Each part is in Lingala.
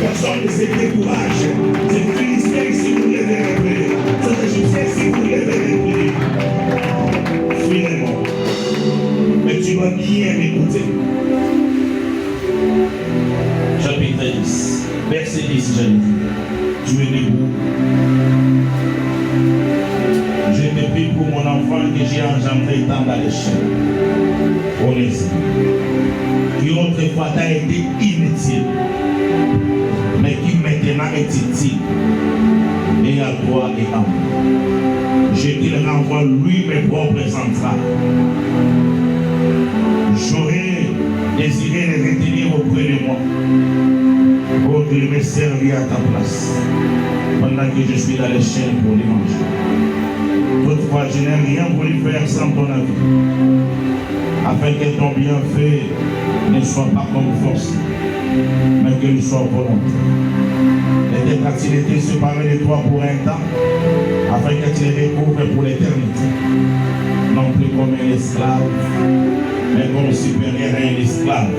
personne ne se décourage. C'est Philistin si vous les verrez. C'est Égyptien si vous les verrez. Finalement. Mais tu dois bien m'écouter. Chapitre 10, verset 10, j'ai dit. Tu es debout. Je te prie pour mon enfant que j'ai engendré dans la chaîne. Onésime. Qui autrefois t'a été inutile, mais qui maintenant est utile. Et à toi et à moi. Je te renvoie lui mes propres entrailles. J'aurais désiré les retenir auprès de moi pour qu'il me serve à ta place pendant que je suis dans les chaînes pour l'évangile. Toutefois, je n'ai rien voulu faire sans ton avis, afin que ton bienfait ne soit pas comme force, mais qu'il soit volontaire. Et a-t-il été séparé de toi pour un temps, afin que tu les découvres pour l'éternité, non plus comme un esclave, mais comme supérieur à un esclave,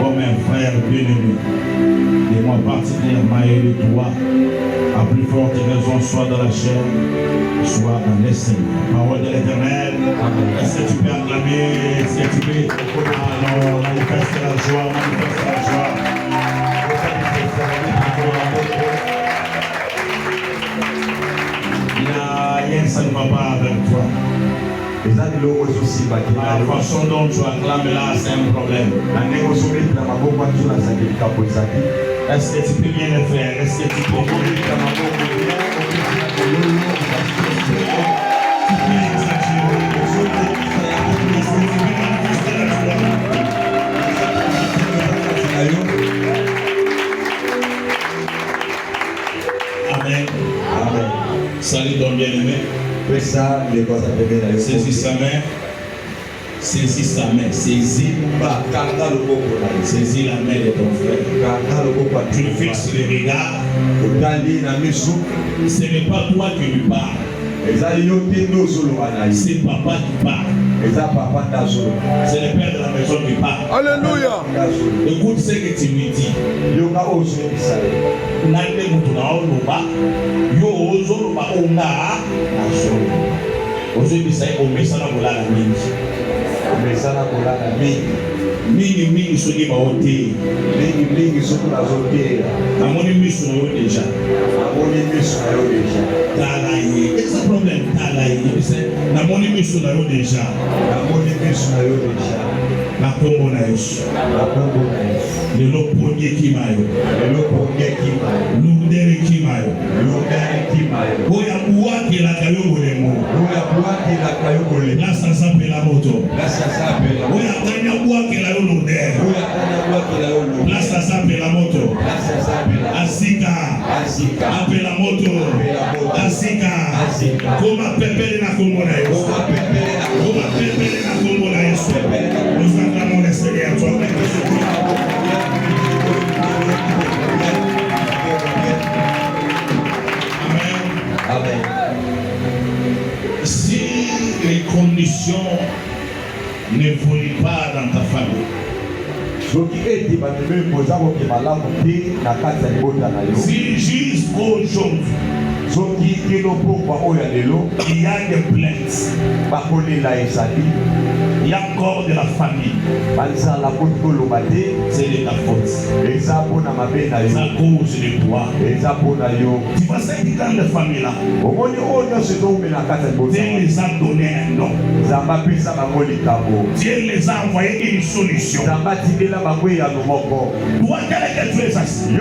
comme un frère bien-aimé. Et moi particulièrement et de toi, à plus forte raison, soit dans la chair, soit dans l'esprit. Parole de l'Éternel. Est-ce que tu peux acclamer? Est-ce que tu peux alors manifester la joie, manifester la joie? Il y a rien, ça ne va pas avec toi. La façon dont tu acclames là, c'est un problème. Est-ce que tu peux bien le faire? Est-ce que tu peux bien le faire? Amen. Amen. Salut ton bien-aimé. Saisis sa main. Saisis sa main. Saisis la main de ton frère. Tu fixes le regard. Ce n'est pas toi qui lui parles. C'est papa qui parle. C'est le père de la maison qui parle. Alléluia. Écoute ce que tu lui dis. Mingi soki baote mingi soki bazoteya namoni miso na yo deja tala ye eza problème tala ye namoni miso na yo deja na kombo na Yesu lelo ponye kimayo lundere kimayo oya buwakelaka yo bolengo lasa zapela moto oya tanya buwakela yo lundere lasa zapela moto asika apela moto asika koma pepele na kombo na Yesu koma pepele na kombo na Yesu. Nous acclamons le Seigneur. Amen. Si les conditions n'évoluent pas dans ta famille, si jusqu'aujourd'hui il y a des plaintes, il y a encore de la famille, c'est de ta faute. C'est à cause de toi. Tu vois ces grandes familles-là, Dieu les a donné un nom. Dieu les a envoyé une solution. Toi, quel que tu es assis, tu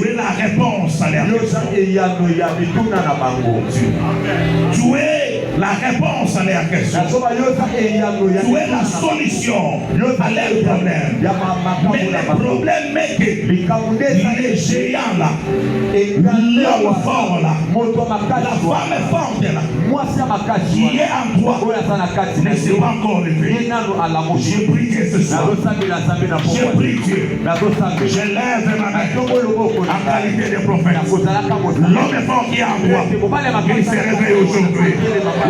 es la réponse à leur question. Tu es la réponse à leur question. Tu es la solution à leur problème. Mais le problème est que les géants là, l'homme fort là, la femme forte là, qui est en toi, ne s'est pas encore levé. Je prie que ce soir, je prie Dieu, je lève ma main en qualité de prophète. L'homme fort qui est en toi, qu'il se réveille aujourd'hui.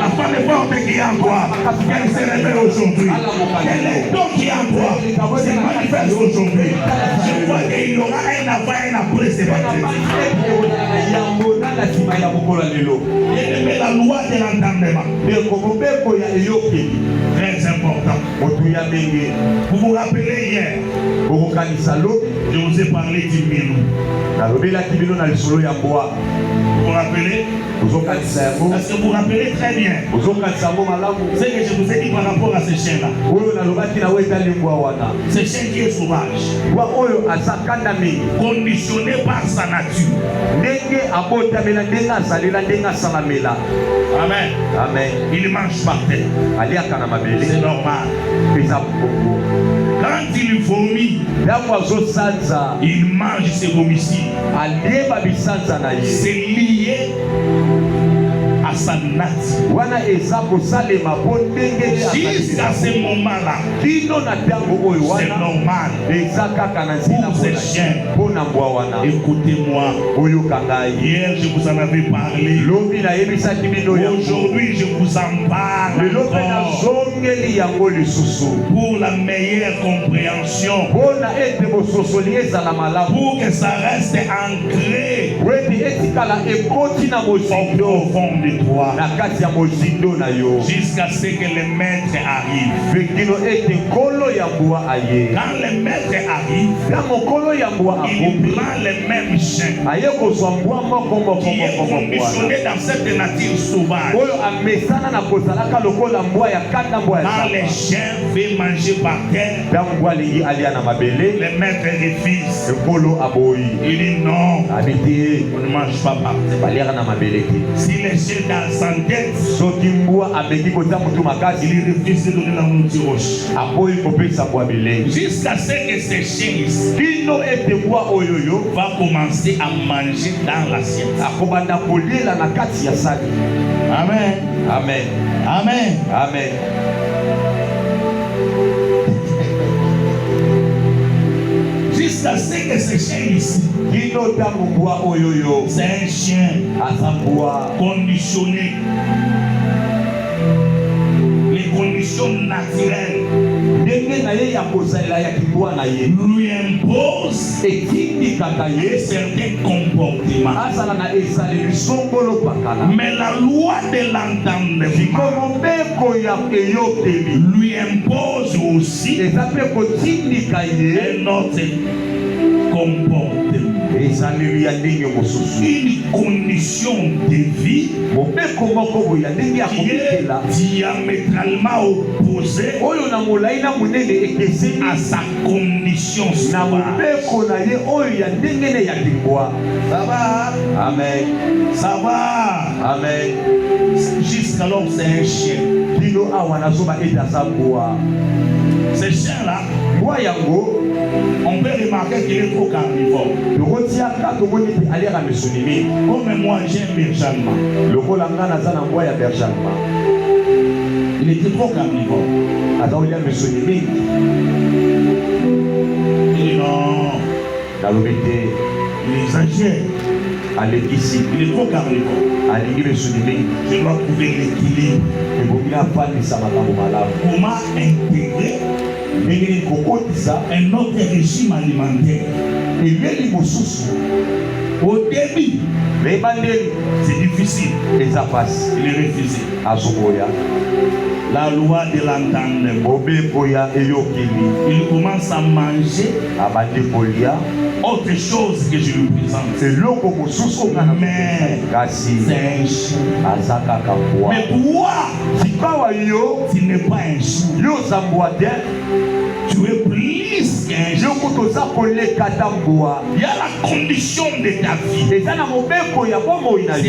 La femme forte qui est en toi, qu'elle se réveille aujourd'hui. Quel est donc qui est en toi, c'est manifeste aujourd'hui. Je vois qu'il aura un avant et un après ce matin. Et la loi de l'entendement. Très important. Vous vous rappelez hier, je vous ai parlé d'Imilou. Vous vous rappelez? Parce que vous vous rappelez très bien ce que je vous ai dit par rapport à ce chien-là. Ce chien qui est sauvage, conditionné par sa nature. Amen. Amen. Il mange par terre. C'est normal. Quand il vomit, il mange ses vomicides. C'est lié à sa nature. Jusqu'à ce moment-là, c'est normal pour ces chiens. Écoutez-moi, hier je vous en avais parlé. Aujourd'hui je vous en parle encore. Pour la meilleure compréhension, pour que ça reste ancré au fond de toi, jusqu'à ce que le maître arrive. Quand le maître arrive, il prend le même chien qui est conditionné dans cette nature sauvage. Quand les chiens veulent manger par terre, le maître refuse. Il dit non, on ne mange pas par terre. Si les chiens dans sa tête, il refuse de donner la nourriture aux chiens. Jusqu'à ce que ces chiens va commencer à manger dans l'assiette. Amen. Amen. Amen. Amen. Jusqu'à ce que ce chien ici, c'est un chien conditionné. Les conditions naturelles lui imposent certains comportements. Mais la loi de l'entendement lui impose aussi un autre comportement. Une condition de vie qui est diamétralement opposée à sa condition sauvage. Ça va? Amen. Ça va? Amen. Jusqu'alors c'est un chien. Ce chien-là, on peut remarquer qu'il est trop carnivore. Comme moi j'aime Berchalma. Il était trop carnivore. Il dit non. Il exagère. Il est trop carnivore. Je dois trouver l'équilibre. Comment intégrer un autre régime alimentaire? Au début, c'est difficile. Il est refusé. La loi de l'entendement. Il commence à manger autre chose que je lui présente. Mais c'est un chien. Mais toi, tu n'es pas un chien. Tu es plus qu'un chien. Il y a la condition de ta vie. C'est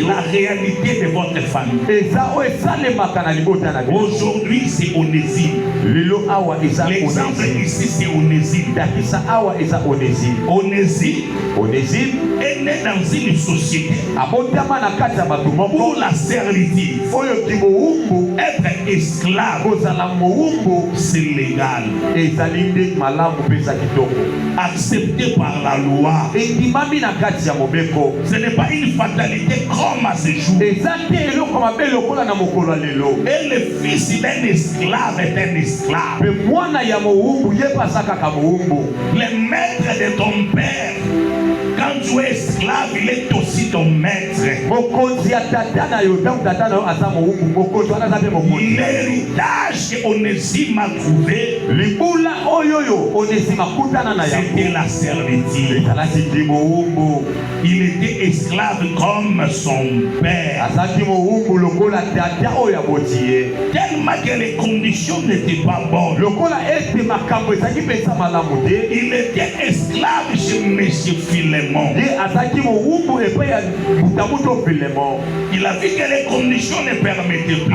la réalité de votre famille. Aujourd'hui, c'est Onésime. L'exemple ici, c'est Onésime. Onésime est né dans une société où la servitude, être esclave, c'est légal. Accepté par la loi. Ce n'est pas une fatalité comme à ce jour. Et le fils d'un esclave est un esclave. Le maître de ton père L'héritage qu'Onésime a trouvé, c'était la servitude. Il était esclave comme son père. Tellement que les conditions n'étaient pas bonnes. Il était esclave chez M. Philémon. Il a vu que les conditions ne permettaient plus.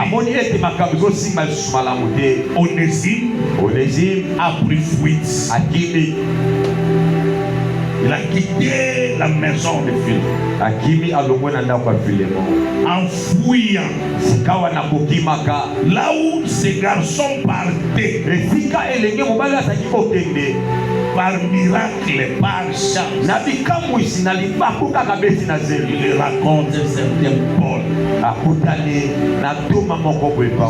Onésime a pris fuite. Il a quitté la maison de Philémon en fouillant là où ces garçons partaient. Par miracle, par chance. Il raconte un certain Paul.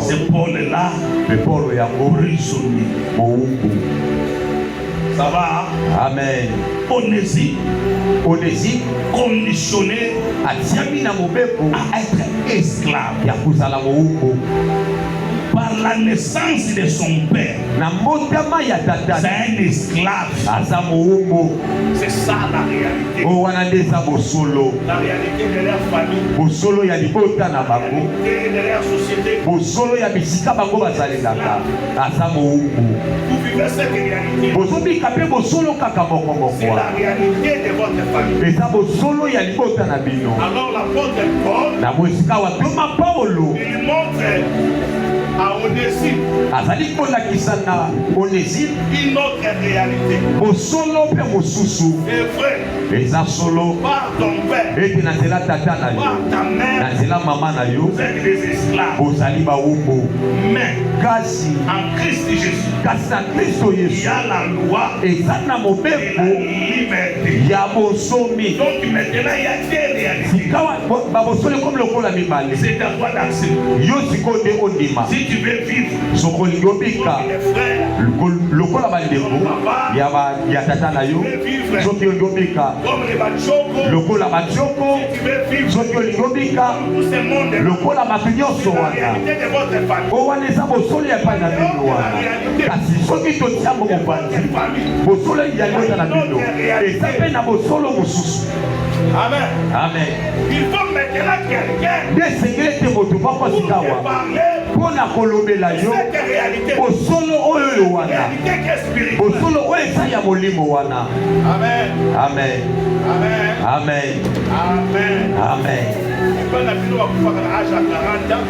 Ce Paul-là, prisonnier. Ça va? Amen. Onésime, conditionné à être esclave. Par la naissance de son père, c'est un esclave. C'est ça la réalité. La réalité de leur famille, la réalité de leur société. Vous vivez cette réalité. C'est la réalité de votre famille. Alors l'apôtre Paul, il montre à Onésime une autre réalité. C'est vrai. Par ton père, par ta mère, vous êtes des esclaves. Mais en Christ Jésus, il y a la loi et la liberté. Donc maintenant il y a des réalités. C'est à toi d'accepter. Si tu veux vivre comme les frères, comme les bachoko, si tu veux vivre comme tout ce monde, c'est la réalité de votre famille. Amen. Amen. Il faut maintenant quelqu'un pour te parler de cette réalité. Réalité qui est spirituelle. Amen. Amen. Amen. Amen. Amen. Amen. Quand on a fini à l'âge à 40 ans,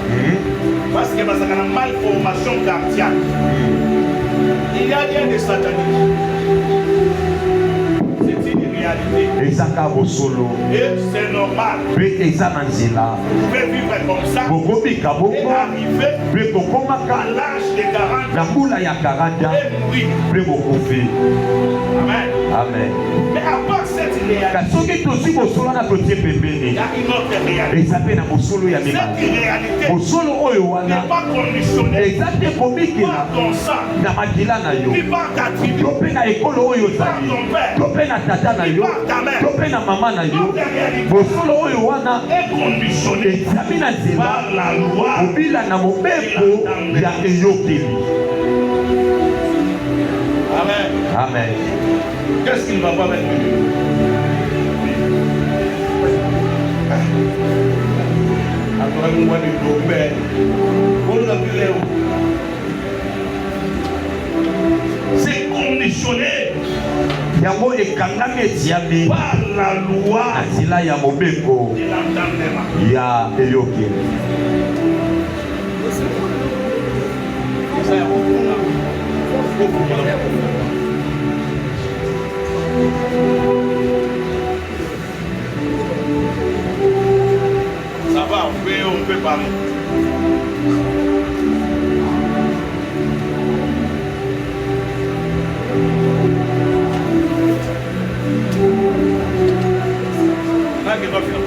parce que c'est une malformation cardiaque. Il y a rien de satanique. C'est une réalité. Et c'est normal. Vous pouvez vivre comme ça et arriver à l'âge de 40 ans et mourir. Amen. Amen. Mais à part cette réalité, il y a une autre réalité. Cette réalité n'est pas conditionnée par ton sang, ni par ta tribu, par ton père, ni par ta mère. Notre réalité est conditionnée par la loi et la Amen. Amen. Qu'est-ce qu'il ne va pas mettre? C'est conditionné par la loi de ça va, on peut parler. Là, il va finir.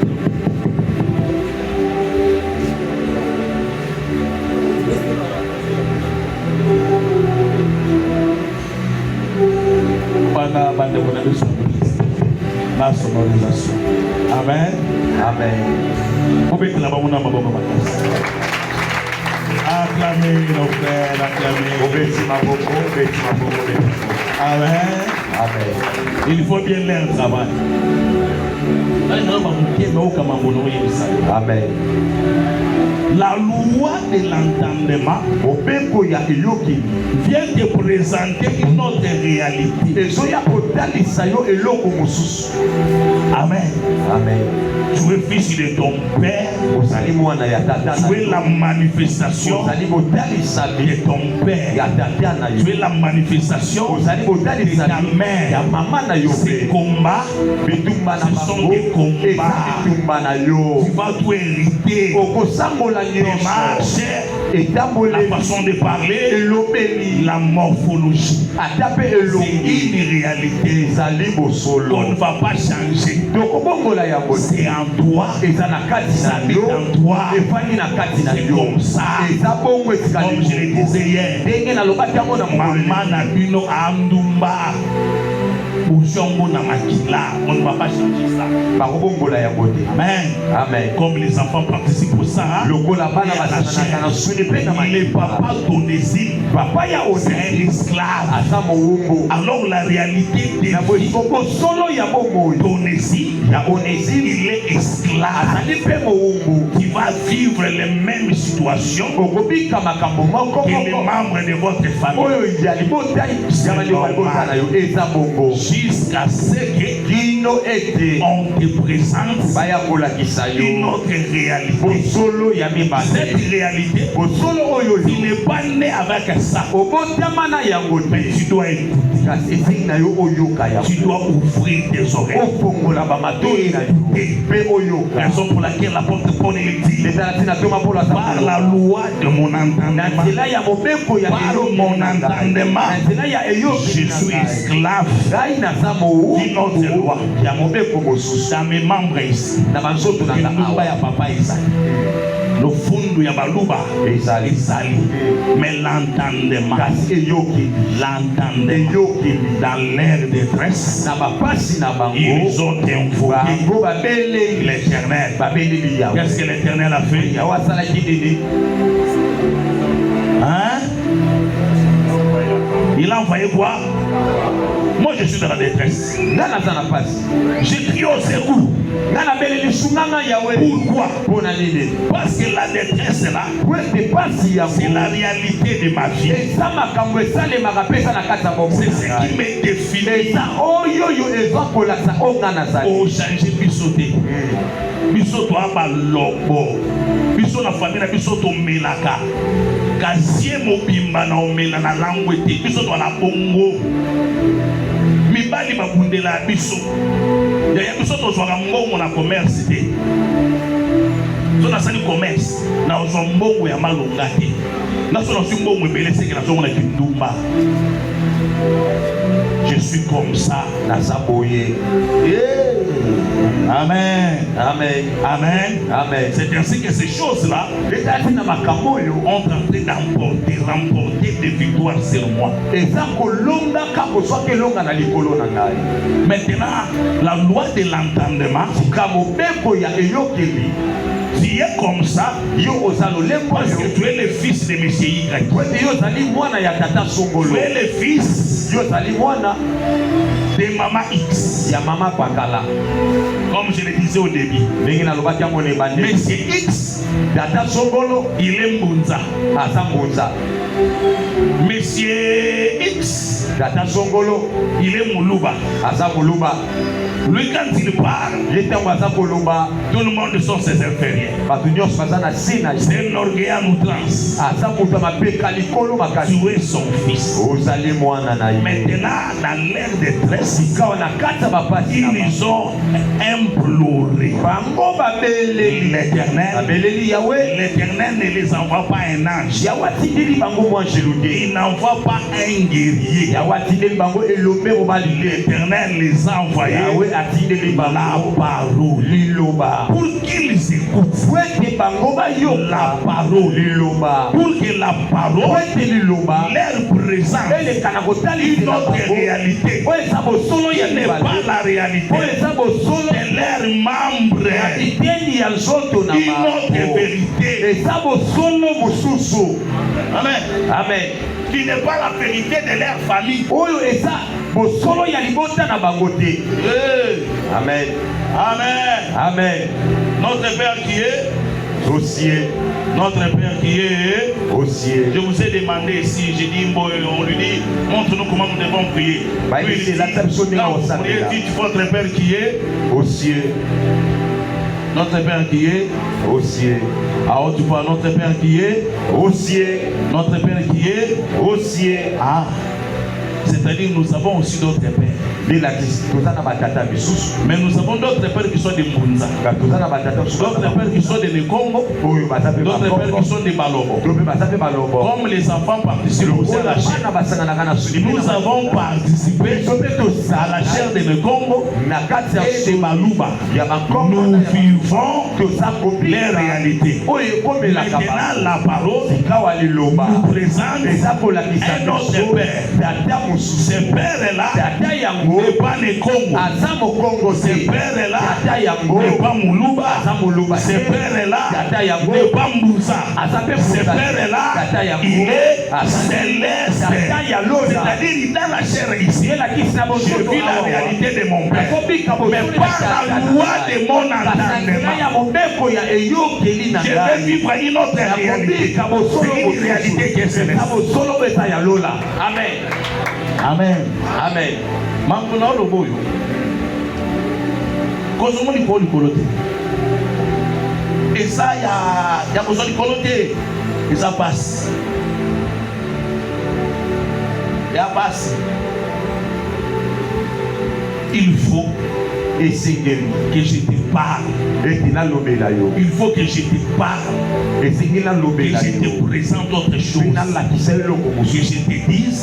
la sonorisation. Amen. Amen. Vous pouvez que la maman n'a pas beaucoup de acclamez nos frères, acclamez. Amen. Amen. Il faut bien leur travail. Amen. La loi de l'entendement vient te présenter une autre réalité. Amen. Amen. Tu es fils de ton père. Tu es la manifestation de ton père. Tu es la manifestation de ta mère. Ces combats, ce sont des combats. Tu vas tout hériter. Les marches, la façon de parler, la morphologie. C'est une réalité. On ne va pas changer. C'est en toi. Ça est en toi. C'est comme ça. Comme je le disais hier, maman n'a vu nos Andumba. On ne va pas changer ça. Amen. Amen. Comme les enfants participent au ça, les papas d'Onésime, c'est un esclave. Alors la réalité des d'Onésime, il est esclave. Qui va vivre les mêmes situations que les membres de votre famille. Jusqu'à ce qu'on te présente une autre réalité. Cette réalité, il n'est pas né avec ça. Mais tu dois écouter. Tu dois ouvrir tes oreilles. Raison pour laquelle l'apôtre Paul dit, par la loi de mon entendement, par mon entendement, je suis esclave d'une autre loi. Dans mes membres ici, le fond ya baluba ezali mais l'entendement dans l'air de détresse ils ont invoqué l'Éternel. Qu'est-ce que l'Éternel a fait? Hein? Il a envoyé quoi? Moi je suis dans la détresse. J'ai crié au secours. Pourquoi? Parce que la détresse là, c'est la réalité de ma vie. C'est ce qui me définit. Oh, changer bisoté. Bisoto aba lobo. Biso la famille na bisoto melaka. Kazie mobimba na omela na langwete. Bisoto na bongo. Mibali babundela biso. Ya bisoto zwaka mbongo na commerce te. So na sali commerce na ozwa mbongo ya malonga te. Na so na si mbongo ebele seke na zongo na kindumba. Je suis comme ça dans sa boye. Amen. Amen. Amen. Amen. C'est ainsi que ces choses-là ont tenté remporter des victoires sur moi. Maintenant, la loi de l'entendement, tu es comme ça parce que tu es le fils de Monsieur Y. Tu es le fils de Maman X. Comme je le disais au début, Monsieur X, il est Mbunza. Monsieur X, il est Moulouba. Lui, quand il parle, tout le monde sont ses inférieurs. C'est un orgueil en outrance. Tu es son fils. Maintenant, dans l'air de détresse, ils ont imploré l'Éternel. L'Éternel ne les envoie pas un ange. Il n'envoie pas un guerrier. l'Éternel les a envoyés la parole pour qu'ils écoutent la parole, pour que la parole leur présente une autre réalité. Il n'est pas la réalité de leurs membres, une autre vérité. Amen. Amen. Qui n'est pas la vérité de leur famille. Amen. Amen. Amen. Notre Père qui est aux cieux. Notre Père qui est aux cieux. Je vous ai demandé ici, j'ai dit, on lui dit, montre-nous comment nous devons prier. Bah, Lui, il dit, quand vous priez, dites votre Père qui est aux cieux. Notre Père qui est aux cieux. Alors tu vois, notre Père qui est aux cieux. Notre Père qui est aux cieux. Ah, c'est-à-dire nous avons aussi d'autres pères. Mais nous avons d'autres pères qui sont des Mbunza, d'autres pères qui sont des Nekongo, d'autres pères qui sont des Balobo. Comme les enfants participent aussi à la chair, nous avons participé à la chair des Nekongo et des Baluba. Nous vivons les réalités. Maintenant, la parole nous présente un autre père. Ce père-là n'est pas Nekongo. Ce père-là n'est pas Muluba. Ce père-là n'est pas Mbouza. Ce père-là, il est céleste. C'est-à-dire, il a la chair ici. Je vis la réalité de mon père. Mais par la loi de mon entendement, je vais vivre une autre réalité. C'est une réalité qui est céleste. Amen. Amen. Amen. Mamuna oloboyo. Kozomo ni poli kolote. Et ça ya besoin de kolote. Et ça passe. Ya passe. Il faut essayer que je te parle. Il faut que je te parle. Que je te présente autre chose. Que je te dise,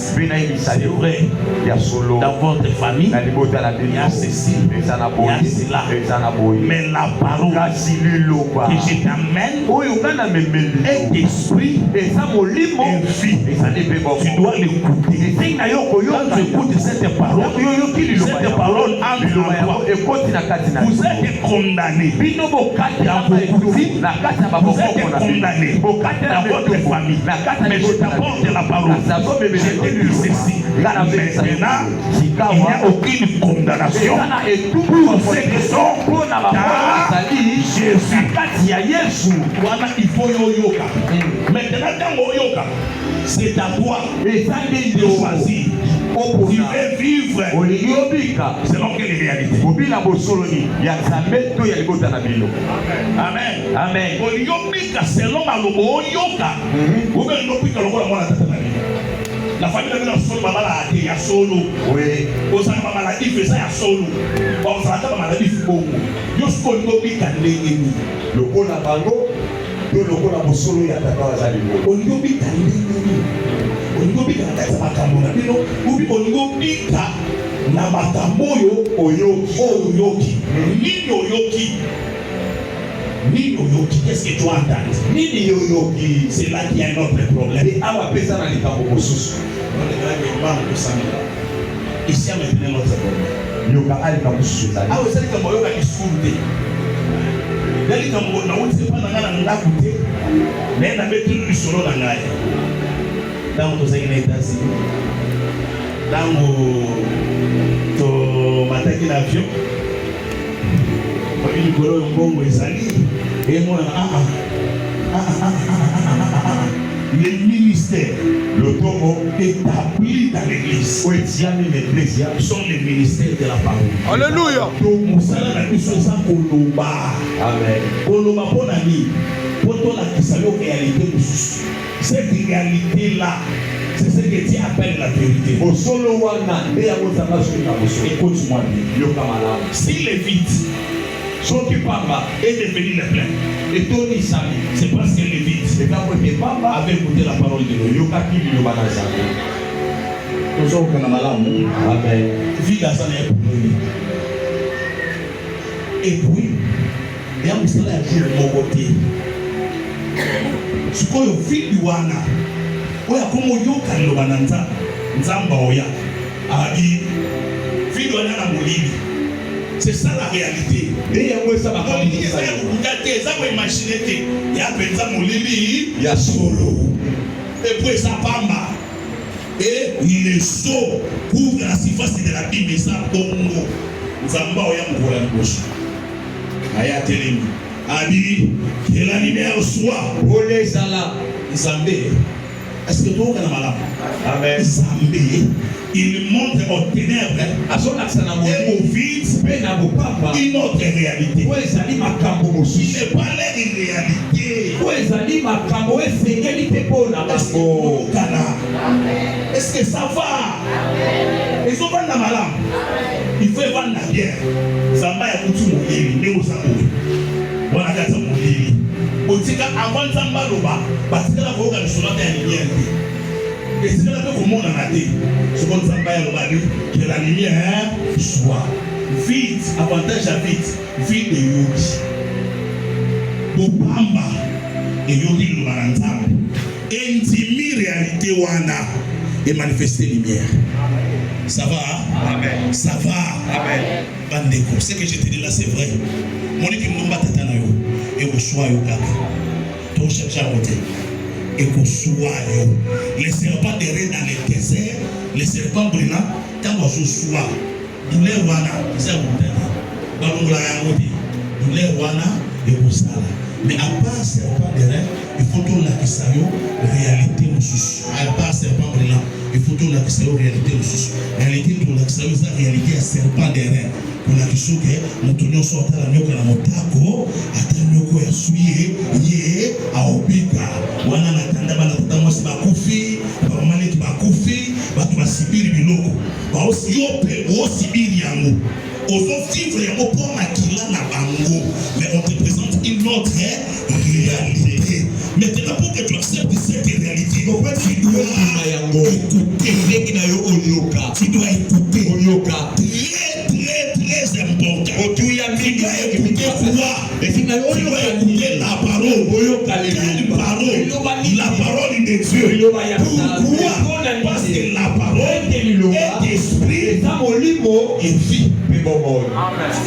c'est vrai, dans votre famille, il y a ceci, il y a cela. Mais la parole que je t'amène est esprit et vie. Tu dois l'écouter. Quand tu écoutes cette parole entre toi. Vous êtes condamné dans vos vies. Vous êtes condamné dans votre famille. Mais je t'apporte la parole. Je te dis ceci. Maintenant, il n'y a aucune condamnation pour ceux qui sont car Jésus. Voilà, il faut yoyoka. Maintenant, quand yoyoka, c'est à toi de choisir. Tu veux vivre selon quelle réalité? Amen. Amen. Selon la famille de solo, maman a été à solo. Oui. Au sein de ma maladie, fait ça à solo. Bon, ça va maladie, il faut. Yo solo bi kandengi. Le bon abango, le bon abosolo ya tata wazali. On yo bi kandengi. On yo bi kandengi makambo na bino. Ubi on yo bi ka na makambo yo oyoki. Nini oyoki? Nini oyoki? Qu'est-ce que tu entends? Nini oyoki? C'est là qu'il y a un autre problème. Et awa pesa na likambo mosusu. Ici, maintenant, notre problème. Yoka alika mosusu ezali. Ah, vous savez que yoka discours. Dali kambo na wote pas na ngana ndaku te. Mais na betu solo na ngai. Dango to zaki na États-Unis. Dango to mataki na avion. Kwa hiyo goro mbongo ezali. Et moi les ministères, le tombeau établi dans l'église, sont les ministères de la parole. Alléluia. Amen. Cette réalité-là, c'est ce que Dieu appelle la vérité. Écoute-moi bien. Si les vides sont qui parlent et devenir les pleins, et Tony Sami, c'est parce que les vides avaient écouté la parole de Dieu. Nous sommes comme Malamu. Amen. Vie dans sa nez pour lui. Et puis, il y a un seul jour de mon côté. Ce qu'on a vu du Wana, oya comme yoka le bananza, nzamba oya. Abi, vie du Wana na molili. C'est ça la réalité. Et ça va pas imaginer il y a penza molili, il y a solo. Et puis ça pamba. Et les sauts couvrent la surface de la Bible et ça bongo. Nzamba oya mkola ngosha. Aya telemi. Abi, que la lumière soit. Olé Zala. Nzambe. Est-ce que tout le monde Amen. Nzambe. Il montre aux ténèbres et au vide une autre réalité. Il n'est pas l'air une réalité. Est-ce que ça va? Ils ont vendu la malade. Il faut vendre la bière. Zamba ya kutu molili ndeko sango. Wana kata molili. Otika avant Zamba loba, batikala ko ka solata ya lumière. Et c'est là que comment on a dit. Ce qu'on Zamba loba dit que la lumière soit vite, avantage à vite, vite de yogi. Bobamba et yogi loba nzambe. Intimi réalité wana et manifester lumière. Ça va? Amen. Ça va? Amen. Bandeko, ce que je te dis là, c'est vrai. Mon équipe nous bat tata yo et qu'on soit yo kaka. Ton cherche à côté et qu'on soit yo. Les serpents erraient dans les déserts, les serpents brûlants, quand on se soit, douleur wana, c'est un montagne. Balongla ya ngoti, douleur wana et qu'on sala. Mais à part serpent erraient, il faut tout la kisayo réalité mususu. À part serpent brûlant. Il faut tout la réalité aussi. Réalité tout la réalité à serpent derrière. Pour la question que nous tenons sur la nyoko na motako, ata nyoko ya suye ye a obika. Wana na tanda bana tamo si bakufi, ba mane ki bakufi, ba tu basibiri biloko. Ba osi yope osibiri yango. Ozo vivre yango pour makila na bango. Mais on te présente une autre réalité. Maintenant pour que tu acceptes cette réalité, tu dois écouter. Tu dois écouter. Très important. Tu dois écouter quoi? Tu dois écouter la parole. Quelle parole? La parole de Dieu. Pourquoi? Parce que la parole est esprit et vie.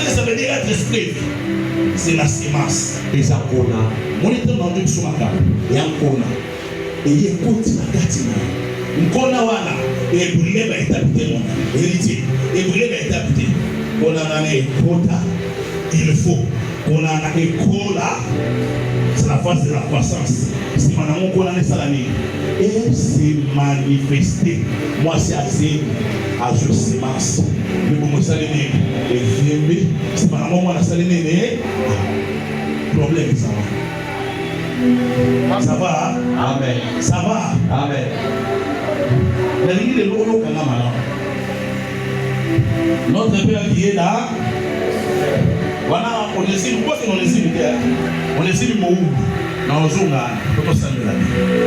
Ça veut dire être esprit. C'est la sémence. Et ça kona. Mon état dans le soumaka. Yankona. Et il écoute la gatine. Nkona wana. Et brûler va être habité mon héritier. Et brûler va être habité. On a un écota. Il faut. On a un écola. C'est la phase de la croissance. C'est maintenant qu'on a ça l'année. Et c'est manifesté. Moi c'est assez à jour sémence. Le moment ça l'année. Et vieux. C'est maintenant qu'on a ça l'année. Problème ça va. Ça va? Amen. Ça va? Amen. La ligne de l'eau quand même. Notre Père qui est là. Voilà, on essaie de quoi que on essaie de faire. On essaie de mourir. Dans le jour là,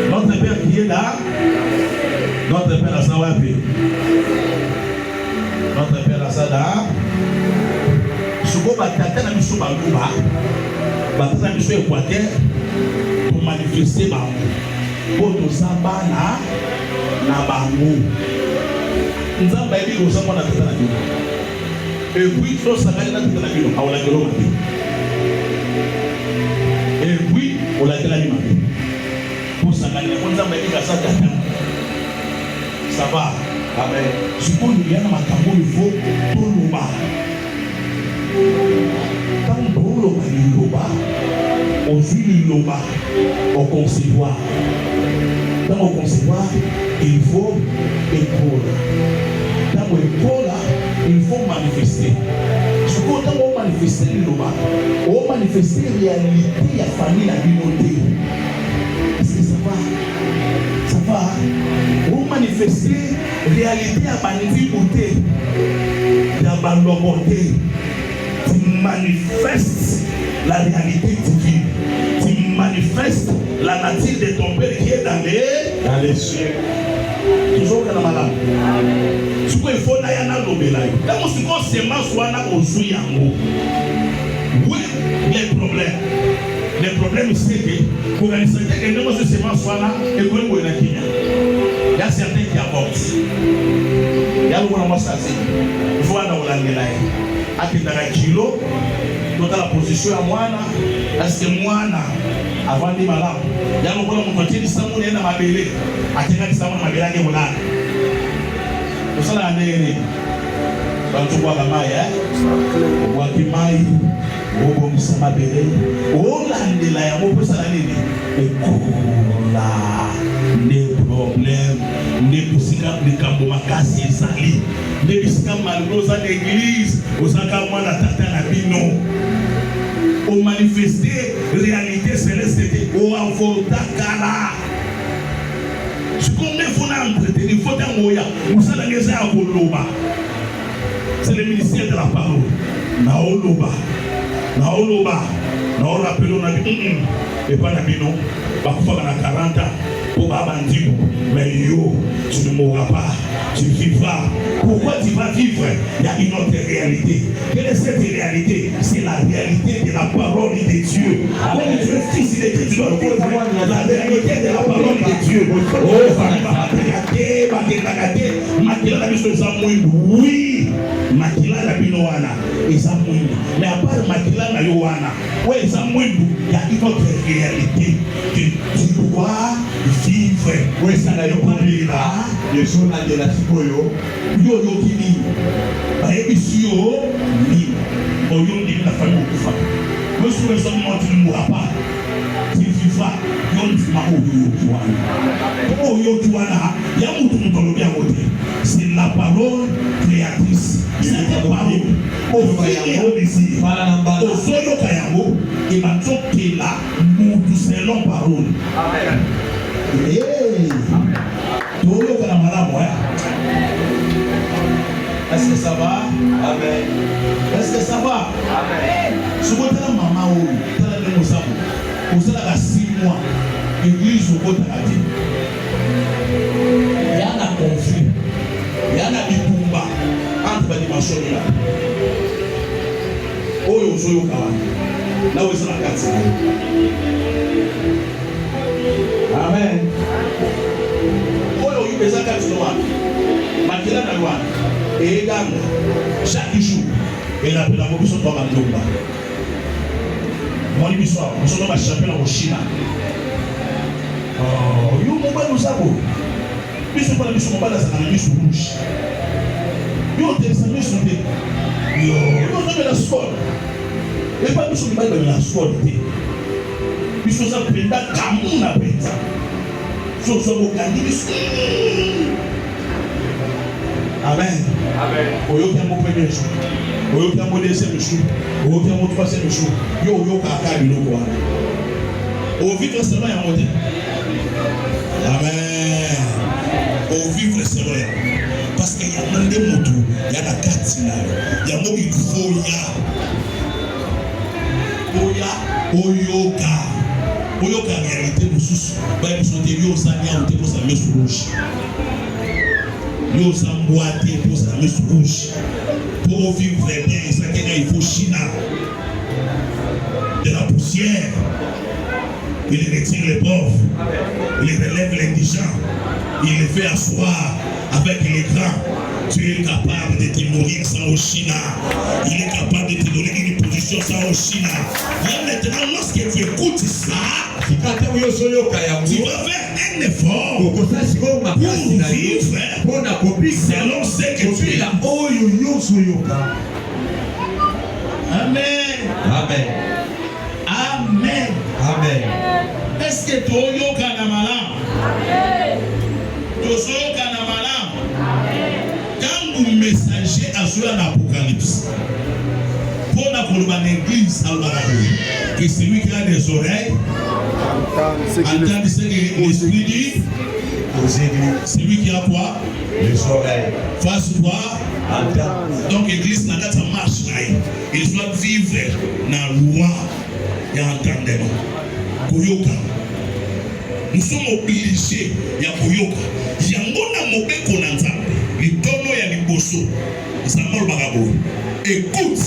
notre Père qui est là. Notre Père à Sawapi. Notre Père à Sada. Suko batata na biso banguba. Batata biso Équateur pour manifester bango. Pour tout ça na bango. Nzamba ebi ko sama na tata na bino. Et puis so sakali na tata na bino awala ngelo mabe. Et puis on la tela ni mabe. Pour sakali na nzamba ebi ka sa tata. Ça va. Amen. Suko ni yana makambo il faut tout le monde. Quand on loba, on vit le loba, on concevoir. Dans on concevoir, il faut épaule. Dans on épaule, il faut manifester. Ce qu'on a manifesté le loba, on manifester la réalité de la famille, la communauté. Est-ce que ça va? Ça va? On manifester la réalité de la beauté, de la beauté. Tu manifestes la réalité divine. Tu manifestes la nature de ton Père qui est dans les cieux. Toujours dans la malade. Là, on se compte seulement soit là au Zuyango. Oui, les problèmes. Les problèmes, c'est que pour l'organisation, que nous sommes seulement soit là et qu'on est au Kenya. Il y a certains qui avortent. Il y a le gouvernement chassé. Il faut aller au Langela. À kilo, dans la position à moi, parce que moi, avant de malade, il y a le gouvernement qui dit ça, on est dans ma belle. À tenir ça, on a bien gagné mon âme. Pour ça, la année, quand tu vois la maille, on voit qu'il maille, on voit qu'il s'en va belle. On a des là, on peut s'en aller. Et là, des problèmes, des poussières, des cambomakas, des salis, des biscuits malgrosses à l'église, aux encadrements de la tata la bino. On manifestait réalité céleste, au envoltakala. Ce qu'on met, il faut l'entretenir, il faut t'envoyer. C'est le ministère de la parole. Naoloba. Naola pelo na bi. Et pas na bino. Bakufa na 40 ans. Pour Babandibo. Mais yo, tu ne mourras pas. Tu vivras. Pourquoi tu vas vivre? Il y a une autre réalité. Quelle est cette réalité? C'est la réalité de la parole de Dieu. Comme tu es fils de Dieu, tu dois vivre la réalité de la parole de Dieu. Oh, Makila la biso eza mwindu. Oui, Makila la bino wana eza mwindu. Mais à part Makila la yo wana, ouais eza mwindu, il y a une autre réalité que tu dois vivre. Ouais, ça n'a yo komila. Yesu na de la sikoyo. Yo kini. Ba ebisi yo ni. Oyo ndi na famille okufa. Moi sur les hommes moi tu ne mourras pas. Tu vivras. C'est la parole créatrice. Cette parole au Soyo Kayango et Matokela nous selon parole. Amen. Est-ce que ça va? Amen. Est-ce que ça va? Amen. Ce que tu as maman ou tu as le moussabou. Vous avez 6 mois, l'église au côté de la vie. Il y a un conflit, il y a un bibumba entre les dimensions là. Oh, yo, so yo kawa. Là où est-ce la carte? Amen. Oh, yo, il y a carte noire. Makila na loi. Et gagne chaque jour. Et la mobilisation doit m'en mon histoire, nous sommes dans la chapelle au Chine. Oh, you mobile nous avons. Nous sommes pas dans la mise rouge. Nous sommes dans la mise rouge. Nous sommes dans la squad. Et pas nous sommes dans la squad. Nous sommes dans la Cameroun après ça. Nous sommes au Cameroun. Amen. Amen. Oyo qui a mon premier jour. Oyo qui a mon deuxième jour. Oyo qui a mon troisième jour. Yo kaka biloko. Au vivre selon ya monté. Amen. Au vivre selon ya. Parce qu'il y a mandé moto, il y a la carte là. Il y a mobi foya. Oyoka. Oyoka réalité nous sous. Ba nous sont yo sanya ou te pour sa messe rouge. Yo samboate pour sa messe rouge. Pour vivre bien, il faut China. De la poussière. Il retire les pauvres. Il relève les indigents. Il les fait asseoir avec les grands. Tu es capable de te nourrir sans au China. Il est capable de te donner une position sans au China. Là maintenant, lorsque tu écoutes ça, tu vas faire un effort pour vivre selon ce que tu es. Amen. Amen. Amen. Amen. Est-ce que tu as eu un malam? Amen. Tu as eu un malam? Amen. Quand le messager a joué l'Apocalypse, pour la l'église, que celui qui a des oreilles, entend ce que l'Esprit dit, celui qui a quoi? Les oreilles. Face quoi? Donc l'église n'a pas de marche. Il doit vivre dans la loi et entendre. Koyoka. Nous sommes obligés ya koyoka. Yango na mobeko na nzambe. Litono ya libo liboso nzambe alobaka boye écoute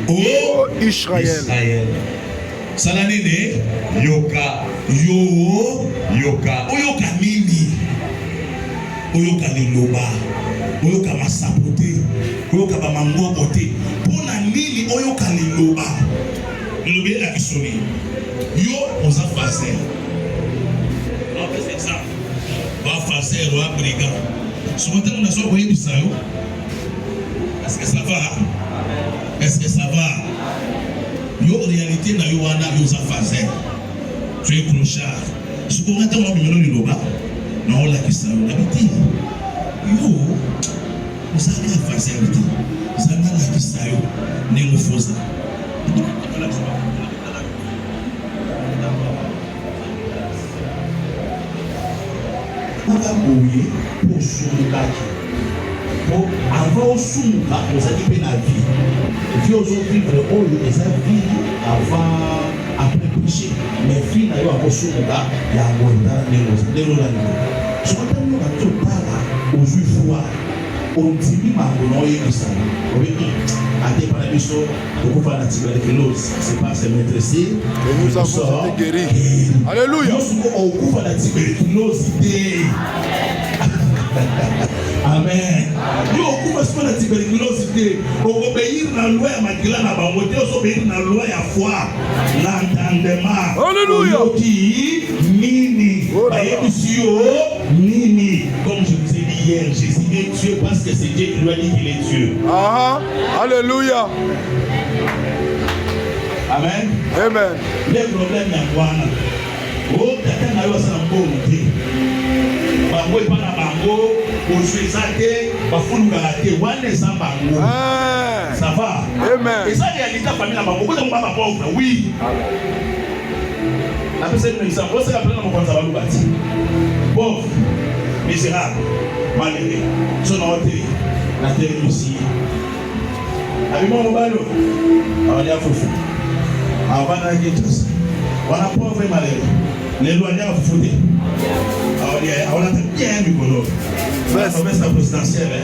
o Israël sala nini yoka oyoka nini oyoka liloba oyoka masapo te oyoka bamangoko te mpona nini oyoka liloba liloba elakisi nini yo oza faser bafaser oya brigand soki ntango nazo koyebisa yo est-ce que ça va? Est-ce que ça va? Yo réalité na yo wana yo za faser tu es clochard soki nga ntango nabimelo liloba naolakisa yo nabiti yo ozalaka faser te zanga lakisa yo ndenge ofoza boye po osungaki po avant osunga ozali mpe na vie ozovivre oyo eza vie avant après péché mais vie na yo akosunga yango etala ndenge olango sokotani yo bati otala ozwi foi ondimi mambo na oyebisa oyebi ate pana biso tokofa na tuberculose c'est pas se maîtriser et nous avons été guéris. Alléluia. Yosuko okufa na tuberculose te. Amen. Yo okufa siko na tuberculose te. Obéir na loi ya makila na bango te, obéir na loi ya foi, l'entendement. Alléluia. Oyoki nini? Bayebisi yo nini? Comme je vous ai dit hier, Jésus est Dieu parce que c'est Dieu qui lui a dit qu'il est Dieu. Ah, alléluia. Amen. Amen. Le problème ya bwana. O tata na yo asala mbongo te. Bango epana bango, ozueza te, bafulukaka te, wana eza bango. Ça va? Amen. Eza réalité famille na bango, koza mbaba pauvre, oui. Napesa une exemple, oseka pela na mokonza baluka ti. Pauvre, misérable, malheureux. Sona ote na terre ici. Abima mobalo, awali afufu. Avana kitus. Wana pauvre malheureux. Les lois n'ont pas foutu. On a bien du boulot. La promesse présidentielle.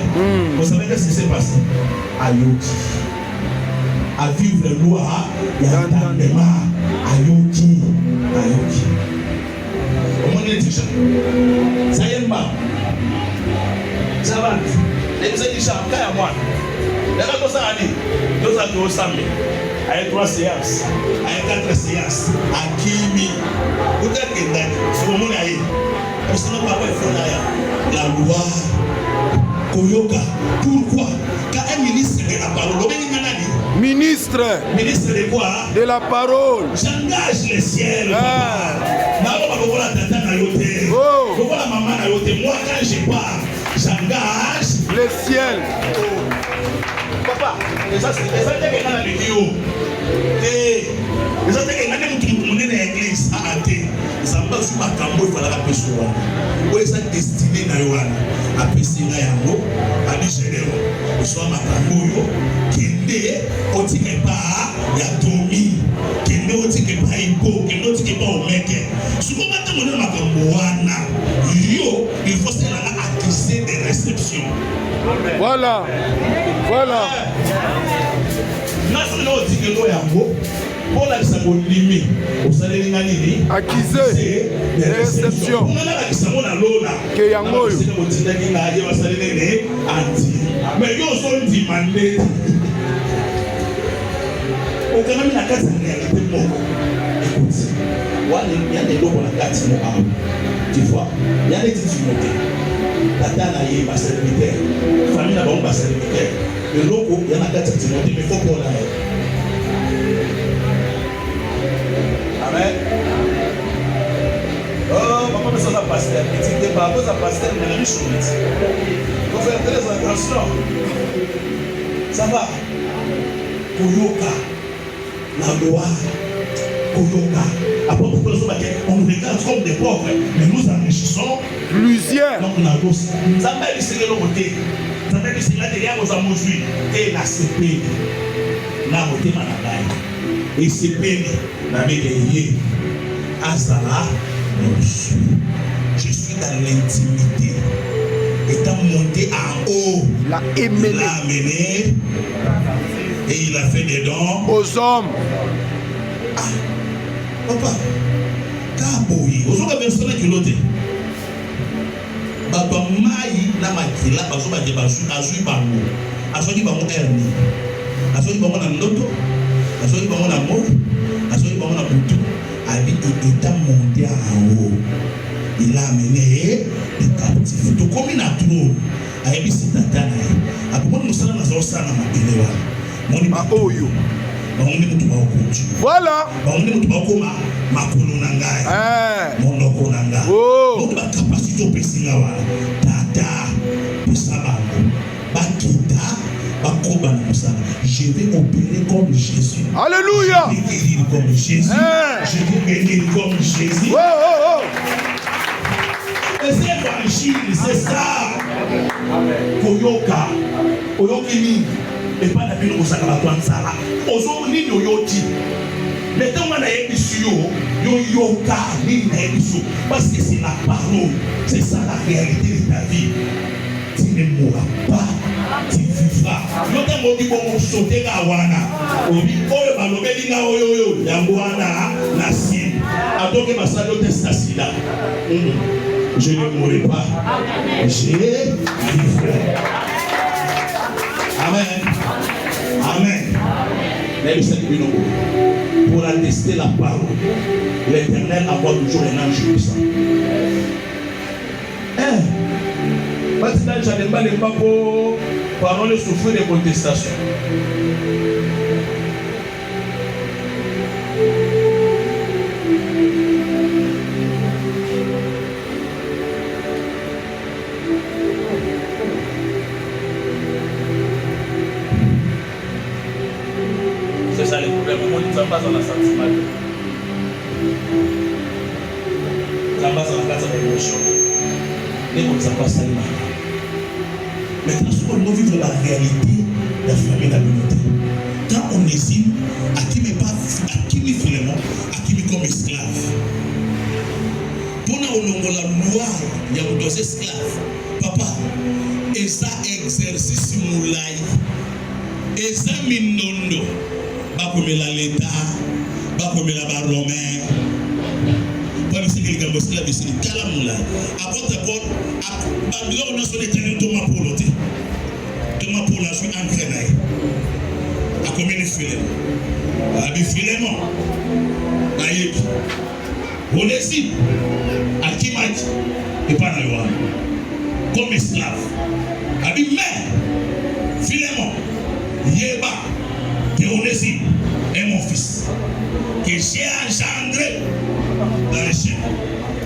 Vous savez qu'est-ce qui s'est passé? À Yoki. À vivre la loi, il y a un entendement. À Yoki. À Yoki. Comment on est déjà? Ça y est, ma. Ça va. Les gens disent ça, quand il y a moi. Les gens qui sont allés, nous avons samedi. Avec 3 séances, avec 4 séances, à Kimi. Vous êtes que c'est le monde aïe. Parce que nous avons fait la loi. Koyoka. Pourquoi? Quand un ministre de la parole, ministre de quoi? De la parole. J'engage le ciel. Moi, quand je pars, j'engage le ciel. Papa, ça c'est que dans la vidéo. Ça c'est que dans l'église à athée. Ça va sur ma cambo, il faut la personne. Où est sa destinée na yoana? A pesina yango, a digérer. Soit ma cambo, qui n'est otike pas ya domi, qui n'est otike pas ipo, qui n'est otike pas au mec. Si vous mettez mon nom ma cambo wana, yo, il faut se la accuser de réception. Voilà. Voilà. Pour la limite, au salaire accusé de réception. Que yango mais yo so demandé. Au Canada, la carte de réalité moko. Écoute, il y a des gens qui ont la carte moko. Tu vois, il y a des difficultés. Tata na ye ba serviteur, famille na ba ba serviteur. Le loco, il y a la carte de réalité, mais faut qu'on la. Amen. Oh, papa me sera pasteur. Et tu n'es pas à pasteur, mais la mission. Il faut faire très attention. Ça va. Koyoka, la loi. Koyoka. Après, on nous regarde comme des pauvres, mais nous enrichissons plusieurs. Donc, on a tous. Ça va être ce que l'on côté. Ça va être ce que l'on a mangé. Et la CP. La moté managaï. Et CP. Azala, je suis dans l'intimité. étant monté en haut, l'a il amené l'a amené et il a fait des dons aux hommes. Papa, kaboyi, ozoka personne qui l'autre. Baba mai na makila bazo ba debasu azui bango. Azui bango hernie. Azui bango na ndoto. Azui bango na mort. Azui bango na butu. Abi état monté en haut. Il a amené des captifs. To komi na trône. Ayebi sitatana. Akomoni musala na zo sana mabele wa. Moni ba oyo. Voilà. Je vais opérer comme Jésus. Alléluia. Je vais guérir comme Jésus. Je vais bénir comme Jésus. C'est ça. Koyoka. Koyokini. Et pas la ville au Sakalatoire Sala. Ozo ni yoyoti. Mais tant qu'on a épisio, yoyoka ni épisio. Parce que c'est la parole. C'est ça la réalité de ta vie. Tu ne mourras pas. Tu vivras. L'autre mot dit bon sauter la wana. Obi oyo balobeli na oyo yangwana na sin. Adoke basalo testasida. Je ne mourrai pas. Je vivrai. Amen. Amen. Pour attester la parole, l'Éternel envoie toujours un ange puissant. Maintenant, je n'ai pas les papos, parole souffrir des contestations. C'est ça le problème. On ne passe dans la sentiment. Ça passe dans la case de l'émotion. Et on ne passe pas ça. Maintenant, si on veut vivre la réalité de la famille de la communauté, quand on hésite, à qui me finalement, à qui me comme esclave. Pour nous, la loi, il y a des esclaves. Papa, et ça exercice moulay, et ça minondo. Bakomela l'État, bakomela ba Romain. Pas de sécurité comme esclave ici, calamula. Apôtre Paul, Babylone n'a son éternel Thomas Paul. Thomas Paul a joué en grenaille. A combien de filets? A des filets non. Naïb. Onésime. A qui m'a dit? Et pas naïwan. Comme esclave. A dit mais. Philémon. Yéba. Que Onésime est mon fils, que j'ai engendré dans les chaînes.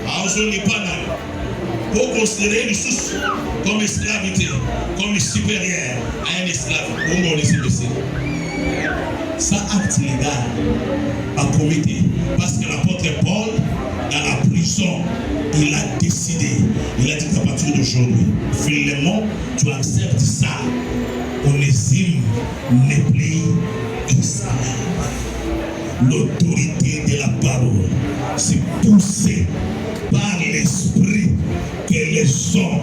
Alors je n'ai pas d'ailleurs. Pour considérer une source comme esclavité, comme supérieur à un esclave, on les laisser. Ça acte légal à comité. Parce que l'apôtre Paul, dans la prison, il a décidé, il a dit qu'à partir d'aujourd'hui, Philémon, tu acceptes ça. Onésime n'est plus esclave. L'autorité de la parole, c'est poussé par l'esprit que les hommes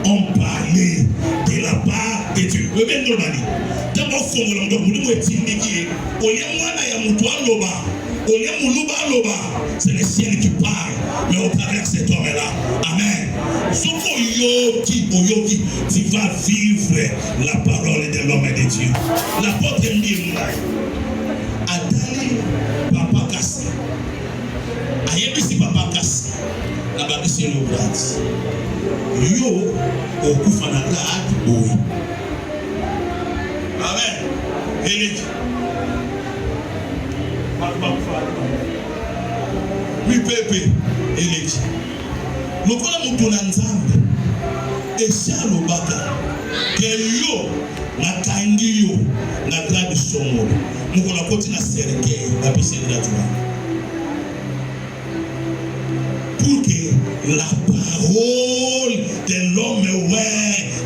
ont parlé de la part de Dieu. Le bien normal. Quand on fait un peu de temps, on est c'est le ciel qui parle, mais au travers de cet homme-là. Amen. Tu vas vivre la parole de l'homme et de Dieu. L'apôtre dit, Adali, Papa Kassi. Ayebisi Papa Kassi. La babisi le brat. Yo, au Koufanaka, oui. Amen. Et mi pepe eleki lokola moto na nzambe esi alobaka ke yo nakangi yo na grade songolo mokola koti na cercueil bapeselila tuba pour que la parole de l'homme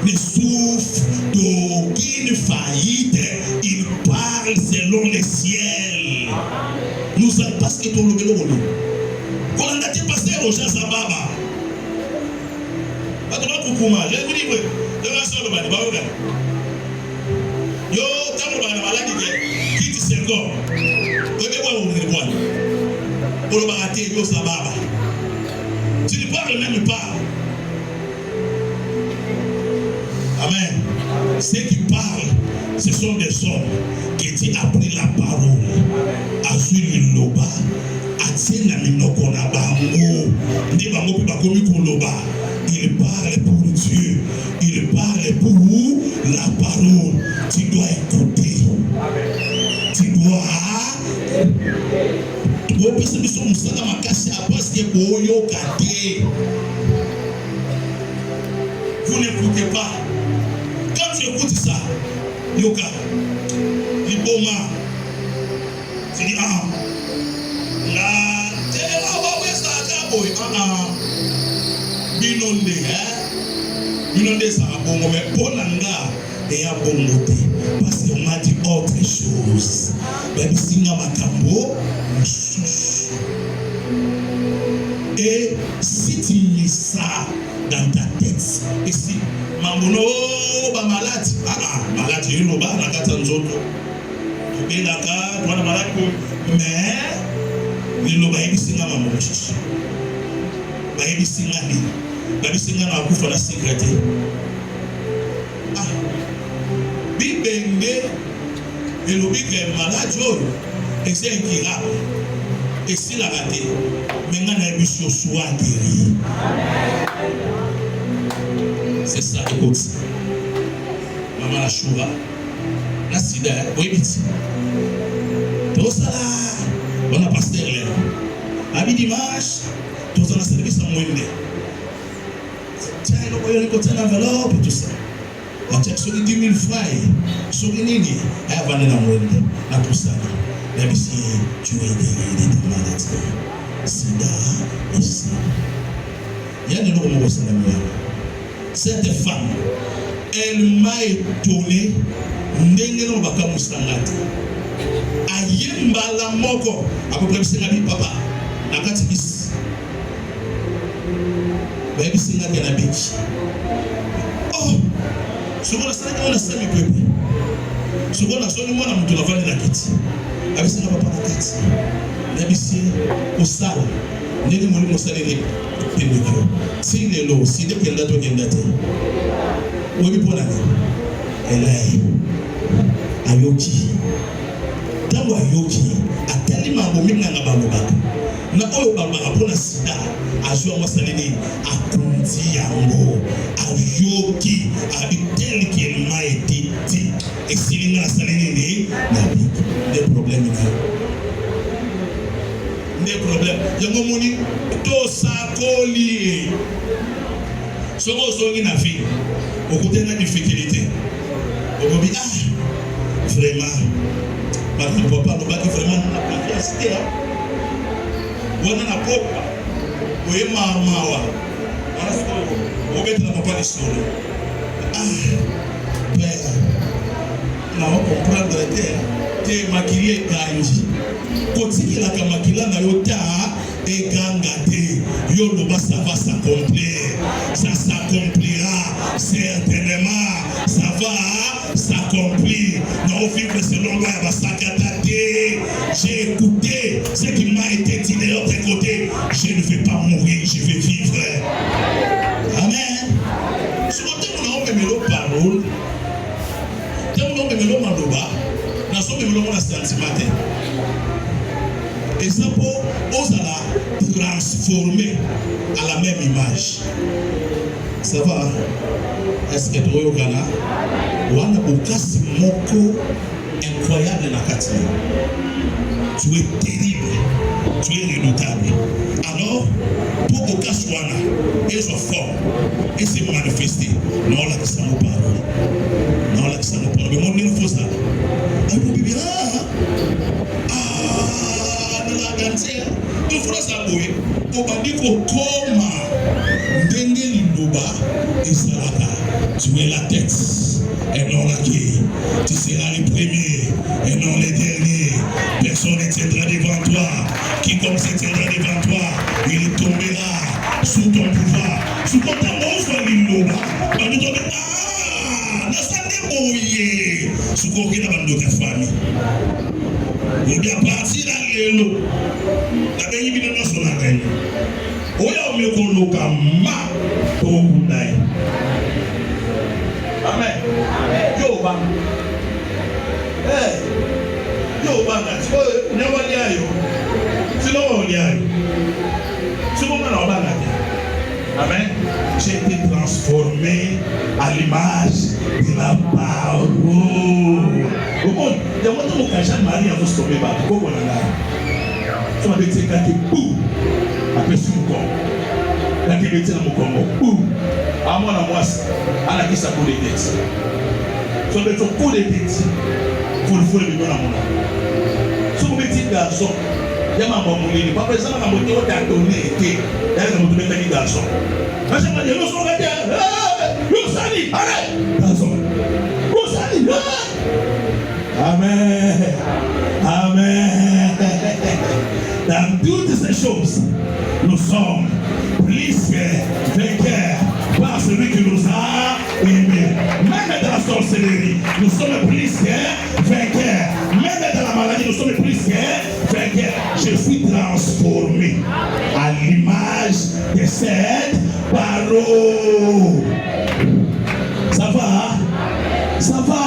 ne souffre d'aucune faillite. Il parle selon le ciel. Nous allons parce que tout le monde. Quand on a dit passer au Jazababa, Atoma kukuma, je vous dis que dans la salle de bain, yo, tant que la maladie quitte ce corps, vous devez voir où vous êtes. Pour le barater, yo, ça baba. Tu ne parles même pas. Amen. Ceux qui parlent, ce sont des hommes qui ont appris la parole. Azuli loba, atina minokona bango, ndi bango pe bakomi koloba. Il parle pour Dieu, il parle pour la parole. Tu dois écouter. Tu dois. Vous n'écoutez pas. Quand tu écoutes ça, Yoka, Liboma, tu dis ah, la terre ça Binonde ça a bon, mais pour l'anga et à bon côté, parce qu'on m'a dit autre chose. Mais singa makambo. Et si tu lis ça dans ta tête, et si Mamono ba malade, malade, il y a la katanzoto. Et la carte, on a malade, mais il y a le singa mamochi. Baby singa ni, baby singa na kufa la sécurité. Bibenge, et le big malade, et c'est incurable. Et si la raté, maintenant la mission soit guérie. C'est ça, écoute. Maman la choura, la sida, oui, vite. Tout ça là, on a pasteur là. Abi dimanche, tout ça, on a service en moindre. Tiens, il y a un côté d'enveloppe et tout ça. On check sur les 10 000 francs, sur les lignes, il y a un moindre, à tout ça. Même si tu es guéri de ta maladie, sida ici. Il y a des gens qui m'ont dit cette femme, elle m'a étonné. Ndenge no baka musangati. Ayemba la moko. À peu près c'est la vie papa. Nakati bis. Baby singa kana bitch. Oh. Souvent ça on a sami pepe. Souvent na soni mwana mtu lavali na kiti. Abisinga papa na kiti. Nabisi osala. Ndenge muli mosalele pendekyo. Si lelo si de kenda to kenda te. Webi pona ni. Elai. Ayoki. Tango ayoki atali mambo mingi na bango baka. Na oyo baba pona sida azwa mosalele akunti yango. Ayoki abiteli ki elma etiti. Esilinga na salele ni na big. Des problèmes là. Des problèmes. Yango moni to sakoli. Soko songi na fi. Okutena difficulté. Okobi vraiment. Parce que papa no baki vraiment na confiance te. Wana na papa. Oye mamawa. Wana soko. Obeta na papa ni solo. Père. Na on comprendre te maquiller kanji. Kotiki la kamakila na yota et gangate. Yo loba ça va s'accomplir. Ça s'accomplira certainement. Ça va s'accomplir. Non, vivre selon loi va s'accater. J'ai écouté ce qui m'a été dit de l'autre côté. Je ne vais pas mourir, je vais vivre. Amen. Ce côté, on a même l'eau parole. On a même l'eau maloba. On a même l'eau sentiment. Et ça pour osala transformer à la même image. Ça va? Est-ce que tu es au Ghana? Wana bokasi moko incroyable na kati. Tu es terrible. Tu es redoutable. Alors, pour bokasi wana, ils sont forts et se manifester. Non, la kisa no parole. Non, la kisa no parole. Mais mon nom faut ça. Et pour bibi tu feras ça pour eux. Au bandi koma ndenge liloba esalaka. Tu es la tête et non la queue. Tu seras le premier et non le dernier. Personne ne tiendra devant toi. Quiconque se tiendra devant toi, il tombera sous ton pouvoir. Sous ton pouvoir, convoquer dans notre famille. Et bien, partir dans l'élo, la gagne bien dans son gagne. Oya me koloka ma to kundai. Amen. Yo ba. Yo ba na so nyawa dia yo. Sino wa dia yo. Sino na ba na dia. Amen. J'ai été transformé à l'image de la parole. Comment? Il y a moi qui m'ai Marie à vous sauver pas. Comment on a là? Tu m'as dit que tu bouh. Après sur mon corps. La qui mettait dans mon corps. Bouh. À moi la moisse. À la qui ça pour les têtes. Tu m'as dit que pour les têtes. Faut le faire le dans mon âme. Sur mon petit garçon. Il y a ma maman moulée. Pas présent dans la moto. On t'a donné. Il y a un petit garçon. Mais je me dis, nous sommes là. Rosali, arrête! Rosali, Amen. Amen. Dans toutes ces choses, nous sommes plus que vainqueurs par celui qui nous a aimés. Même dans la sorcellerie, nous sommes plus que vainqueurs. Même dans la maladie, nous sommes plus que vainqueurs. Je suis transformé à l'image de cette parole. Ça va? Ça va?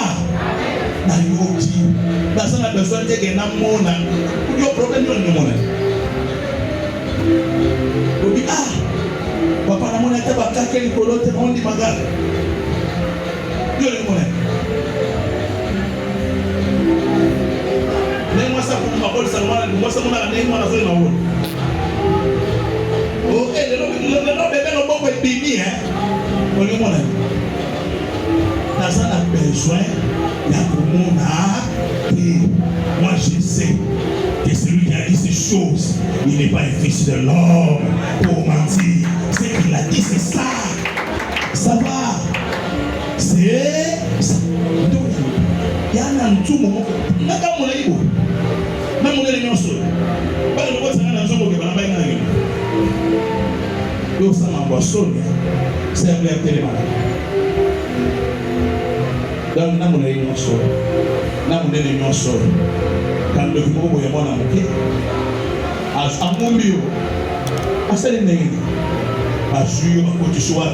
Na yoki. Parce que la personne qui est dans le monde, il y a un problème dans le monde. On dit, ah, papa, la monnaie est pas quelqu'un qui peut on dit, bagarre. Il y a le monde. Moi, ça pour ma bonne salon, moi, ça m'a donné, moi, la zone en haut. Ok, le nom bébé, le bon bébé, hein. On dit, mon ami. Dans ça, on a besoin et moi je sais que celui qui a dit ces choses, il n'est pas un fils de l'homme pour mentir. Ce qu'il a dit, c'est ça. Ça va. C'est ça. Il y a un tout moment. Il y a un moment. Même mon élément seul. Pas de quoi ça n'a pas de donc ça m'envoie seul. C'est un peu téléphone. Donc, nous avons une réunion sur. Nous avons une réunion sur. Quand le gouvernement est bon à moquer, à mon bio, à ce n'est pas à jouer à côté de soi.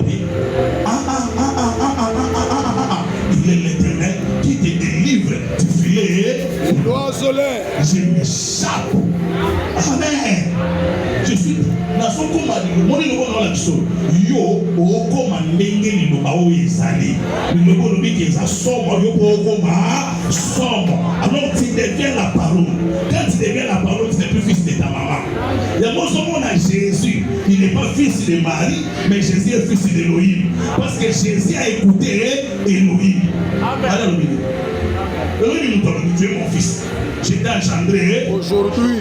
Il est l'Éternel qui te délivre du filet. Je m'échappe. Amen. Je suis dans son combat. Mon éloignement dans la chose. Yo, au combat, n'engagez le bas où il s'allie. Le bon qui est à somme, yo, au combat, somme. Alors, tu deviens la parole. Quand tu deviens la parole, tu n'es plus fils de ta maman. Il y a mon son, on a Jésus. Il n'est pas fils de Marie, mais Jésus est fils d'Élohim. Parce que Jésus a écouté Élohim. Amen. Élohim nous donne, tu es mon fils. J'étais engendré aujourd'hui.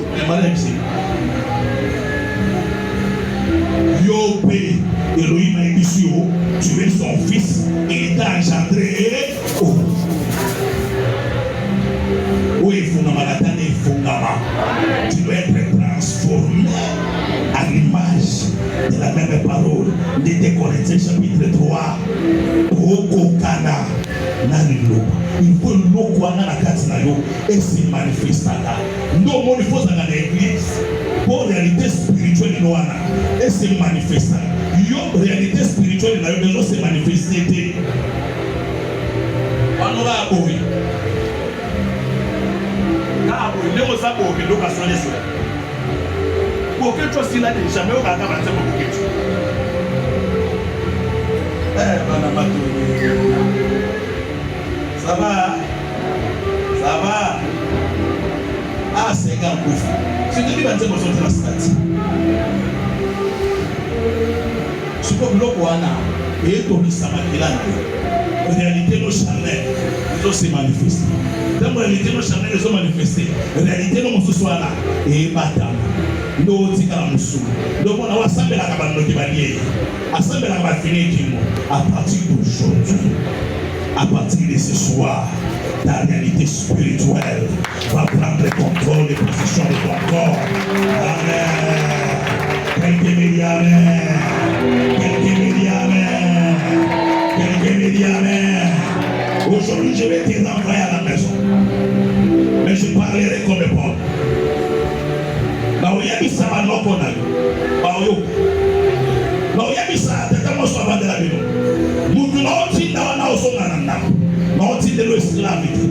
Yopé, Elohim a dit, tu es son fils et il t'a engendré. Oui, il faut tu dois être transformé à l'image de la même parole de 2 Corinthiens chapitre 3. Il faut l'eau la carte et se manifester. Non, il faut dans l'église. Pour réalité spirituelle, et se manifester. Yo, réalité spirituelle, il a se manifester. On va abourir. Ça va? Ça va? Ah, c'est grand coup. Je te dis, tu vas sortir la stade. Je peux bloquer Wana et Tomi Samakilana. En réalité, nos charnels, ils ont se manifesté. Dans la réalité, nos charnels, ils ont manifesté. En réalité, nos moussous là et Batam. Nous tika musu. Donc on a assemblé la cabane de Balier. Assemblé la cabane à partir d'aujourd'hui. À partir de ce soir, ta réalité spirituelle va prendre le contrôle des positions de ton corps. Amen. Quelqu'un me dit amen. Quelqu'un me dit amen. Quelqu'un me dit amen. Aujourd'hui, je vais te renvoyer à la maison. baoyebisa banoko na yo baoyoka baoyebisa tata moso abandela bino mutu naotinda wana osonga na ndako naotindelo esclave te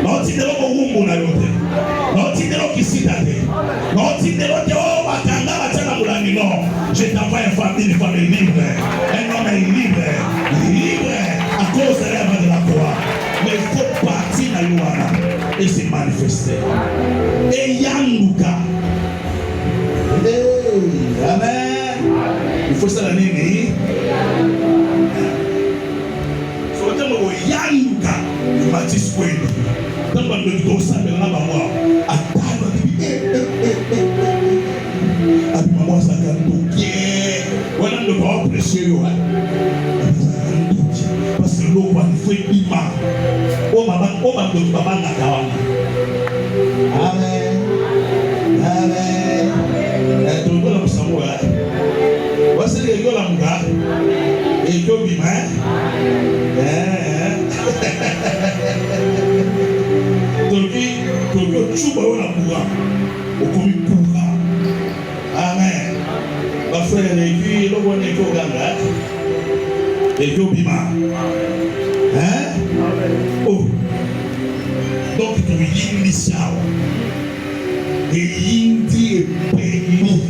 naotindelo bowumbu na yo te naotindelo kisita te naotindelo te o bakanga batiana molangi non. Je t'envoie une famille libre, un homme est libre à cause de l'œuvre de la croix. Mais il faut partir dans l'Ouana et se manifester. Et Yanduka. Amen. Il faut ça la nini. Sur le terme de Yanduka, il m'a dit ce qu'il dans le dos, ça me l'a moi. Attends, maman ça t'a toqué. Voilà le bras précieux. Parce que l'eau va nous faire bima. Oh maman, maman n'a qu'à amen. Amen. Et tout le monde a savoir. Voici les gars là, mon gars. Et tout bima. Toki chuba wana kuga. Okomi kuga. Amen. Ma frère, et puis le bon écho ganga. Et puis bima. Hein? Oh. Donc tu y initial. Et indi pays.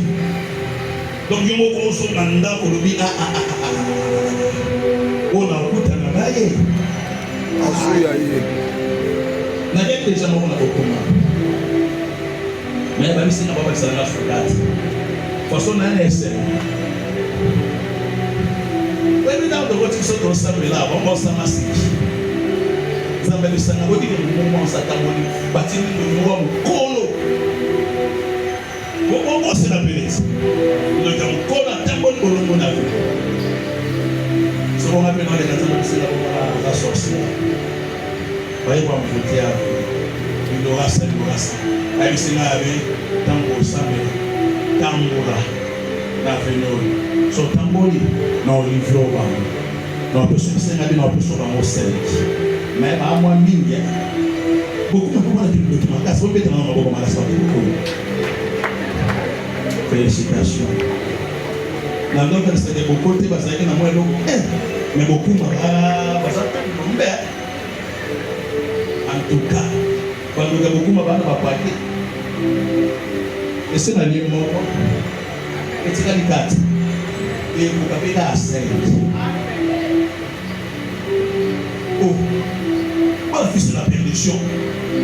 Donc il me consomme l'anda pour le bi. On a coûté à la naïe. N'avez déjà mon akokoma. Mais ba bisi na baba kisala fukati. Façon na ese. Wewe ndio ndo wote soto sabela ba mo samasiki. Zamba bisana wodi ke mo satamoni batini ndo wa mkono. Wo se la beleza. Ndo ka mkono tamboni bolongo na. So on appelle les katana bisala ba la sorcière. Vai kwa mvutia ndorasa ayisinga abe tango sambe tambula na fenori so tamboli na olivio ba na personne senga bi na personne ba mosel mais ba moi mingi beaucoup de gens qui le font ça peut-être dans beaucoup mal ça beaucoup félicitations na donc c'est beaucoup de basa qui na moi mais beaucoup basa tombe. En tout cas, quand nous avons beaucoup de gens et c'est dans les mots, et c'est dans les quatre, et vous avez la scène. Oh, mon fils de la perdition,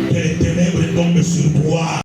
que les ténèbres tombent sur toi.